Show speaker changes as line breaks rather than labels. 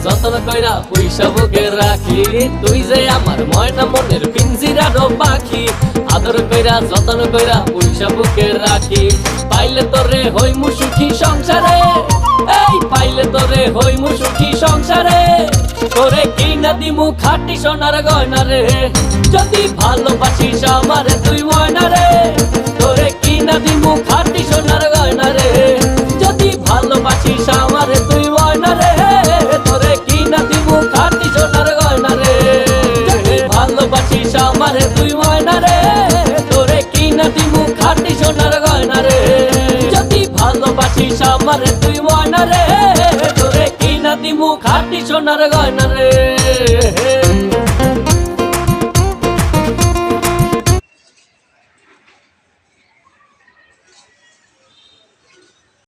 যতন কইরা পয়সা বুকে রাখি, তুই যে আমার ময়না মনের পিঞ্জিরারও পাখি। আদর কইরা যতন কইরা পয়সা বুকে রাখি, পাইলে তোরে হইমু সুখী সংসারে, এই পাইলে তোরে হইমু সুখী সংসারে। তোরে কিনা দিমু খাঁটি সোনার গয়না রে, যদি ভালোবাসিস আমারে তুই ময়না রে। তোরে কিনা দিমু খাঁটি সোনার গয়না রে, যদি ভালোবাসিস আমারে তুই ময়না রে। তোরে কিনা দিমু খাঁটি সোনার গয়না রে, যদি ভালোবাসিস আমারে তুই ময়না রে। তোরে কিনা দিমু খাঁটি সোনার গয়না রে, যদি ভালোবাসিস আমারে তুই ময়না রে। তোরে কিনা দিমু খাঁটি সোনার গয়না রে।